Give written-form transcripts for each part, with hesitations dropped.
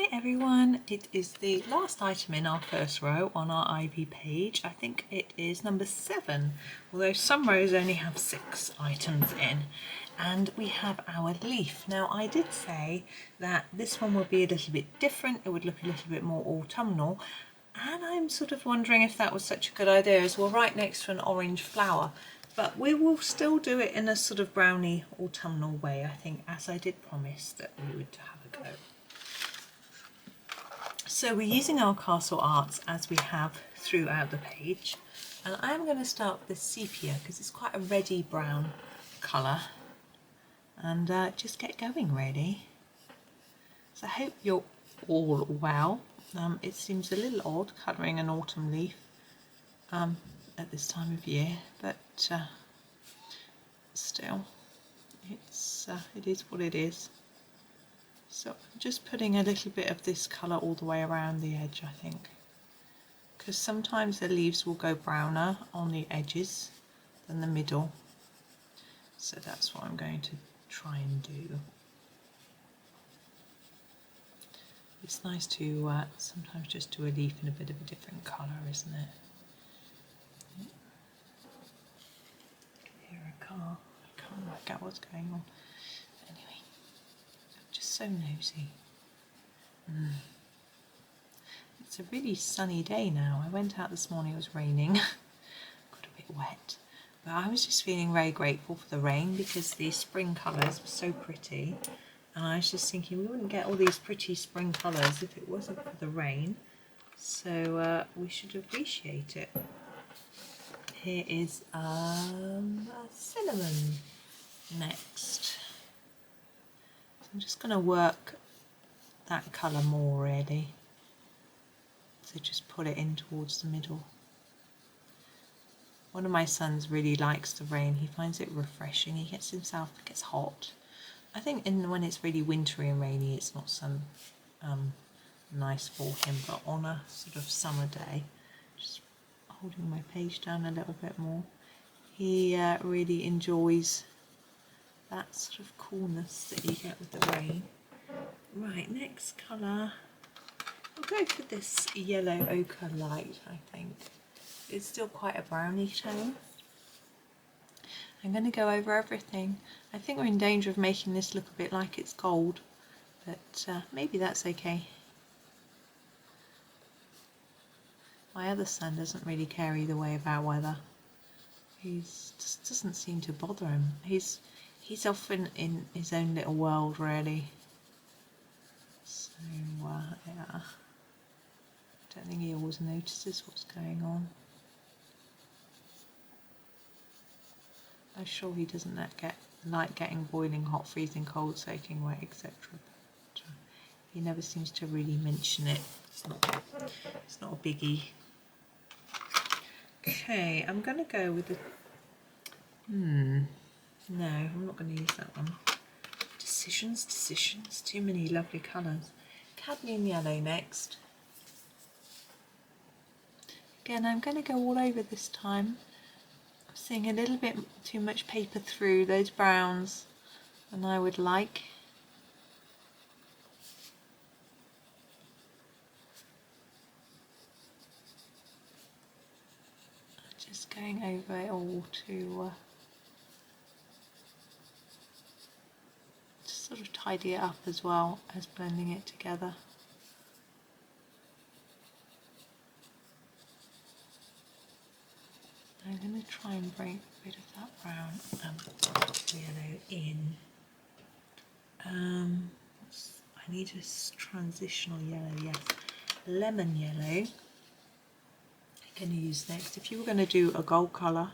Hi everyone, it is the last item in our first row on our Ivy page. I think it is number 7, although some rows only have 6 items in. And we have our leaf. Now I did say that this one would be a little bit different, it would look a little bit more autumnal, and I'm sort of wondering if that was such a good idea as well, right next to an orange flower. But we will still do it in a sort of browny autumnal way, I think, as I did promise that we would have a go. So we're using our castle arts as we have throughout the page, and I'm going to start with the sepia because it's quite a reddy brown colour, and just get going really. So I hope you're all well. It seems a little odd colouring an autumn leaf at this time of year, but still it is what it is. So I'm just putting a little bit of this colour all the way around the edge, I think, because sometimes the leaves will go browner on the edges than the middle, so that's what I'm going to try and do. It's nice to sometimes just do a leaf in a bit of a different colour, isn't it? Hear a car. I can't work out what's going on. Anyway, I'm just so nosy. It's a really sunny day now. I went out this morning, it was raining, got a bit wet, but I was just feeling very grateful for the rain because the spring colours were so pretty, and I was just thinking we wouldn't get all these pretty spring colours if it wasn't for the rain, so we should appreciate it. Here is a cinnamon next. So I'm just going to work that colour more really. So just put it in towards the middle. One of my sons really likes the rain. He finds it refreshing. He gets hot. I think when it's really wintry and rainy, it's not so nice for him. But on a sort of summer day, just holding my page down a little bit more, he really enjoys that sort of coolness that you get with the rain. Right, next colour. We'll go for this yellow ochre light, I think. It's still quite a browny tone. I'm going to go over everything. I think we're in danger of making this look a bit like it's gold, but maybe that's okay. My other son doesn't really care either way about weather. Just doesn't seem to bother him. He's often in his own little world, really. So yeah. I don't think he always notices what's going on. I'm sure he doesn't like getting boiling hot, freezing cold, soaking wet, etc. But he never seems to really mention it. It's not a biggie. Okay, I'm going to go with the... No, I'm not going to use that one. Decisions. Too many lovely colours. Cadmium yellow next. Again, I'm going to go all over this time. I'm seeing a little bit too much paper through those browns than I would like. Just going over it all to sort of tidy it up as well as blending it together. I'm going to try and bring a bit of that brown yellow in. I need a transitional yellow, yes. Lemon yellow I'm going to use next. If you were going to do a gold colour,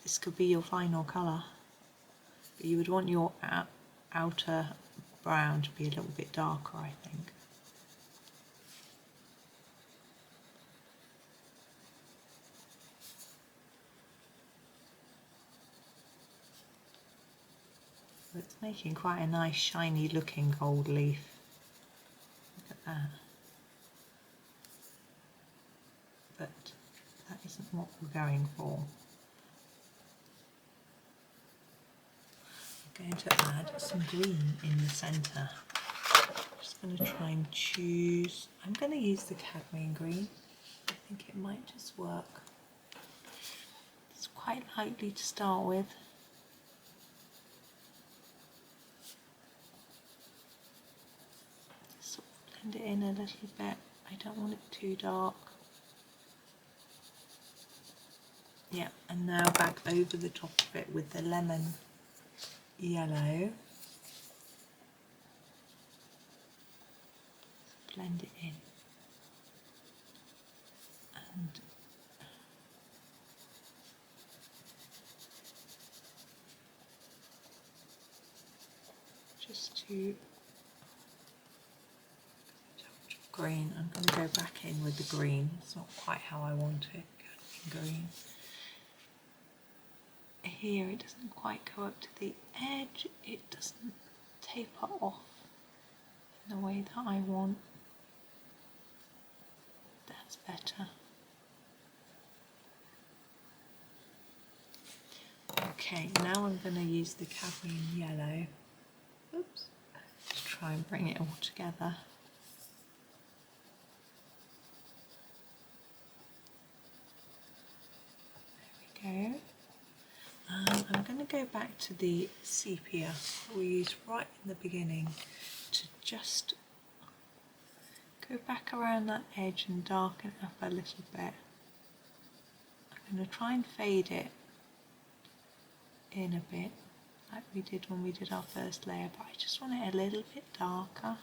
this could be your final colour. But you would want your outer brown to be a little bit darker, I think. It's making quite a nice shiny looking gold leaf. Look at that. But that isn't what we're going for. I'm going to add some green in the centre. Just going to try and choose. I'm going to use the Cadmium Green. I think it might just work. It's quite lightly to start with. Sort of blend it in a little bit. I don't want it too dark. Yeah, and now back over the top of it with the lemon yellow. Blend it in. And just to green, I'm going to go back in with the green. It's not quite how I want it. Green. Here it doesn't quite go up to the edge. It doesn't taper off in the way that I want. That's better. Okay, now I'm going to use the cadmium yellow. Oops. To try and bring it all together. There we go. I'm going to go back to the sepia we used right in the beginning to just go back around that edge and darken it up a little bit. I'm going to try and fade it in a bit like we did when we did our first layer, but I just want it a little bit darker.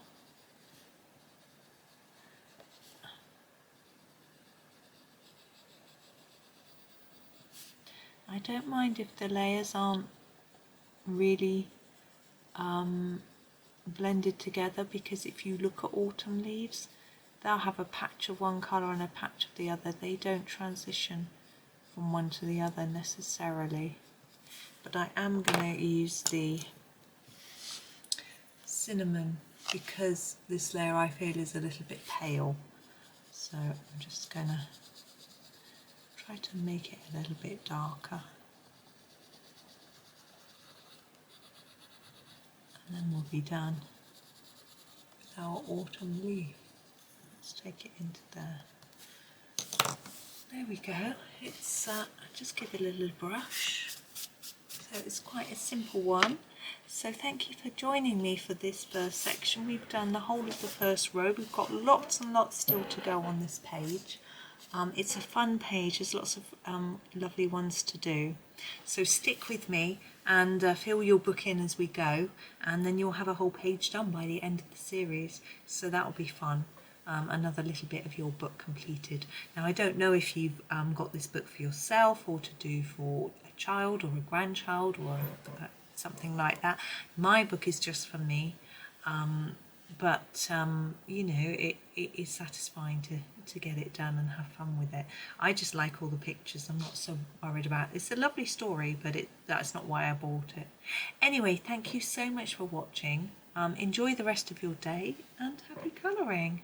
I don't mind if the layers aren't really blended together, because if you look at autumn leaves, they'll have a patch of one colour and a patch of the other. They don't transition from one to the other necessarily. But I am going to use the cinnamon because this layer I feel is a little bit pale. So I'm just going to try to make it a little bit darker. And then we'll be done with our autumn leaf. Let's take it into there. There we go. It's just give it a little brush. So it's quite a simple one. So thank you for joining me for this first section. We've done the whole of the first row. We've got lots and lots still to go on this page. It's a fun page. There's lots of lovely ones to do. So stick with me and fill your book in as we go, and then you'll have a whole page done by the end of the series. So that'll be fun. Another little bit of your book completed. Now I don't know if you've got this book for yourself or to do for a child or a grandchild or something like that. My book is just for me, but you know, it is satisfying to get it done and have fun with it. I just like all the pictures. I'm not so worried about it. It's a lovely story, but that's not why I bought it. Anyway, thank you so much for watching. Enjoy the rest of your day and happy colouring.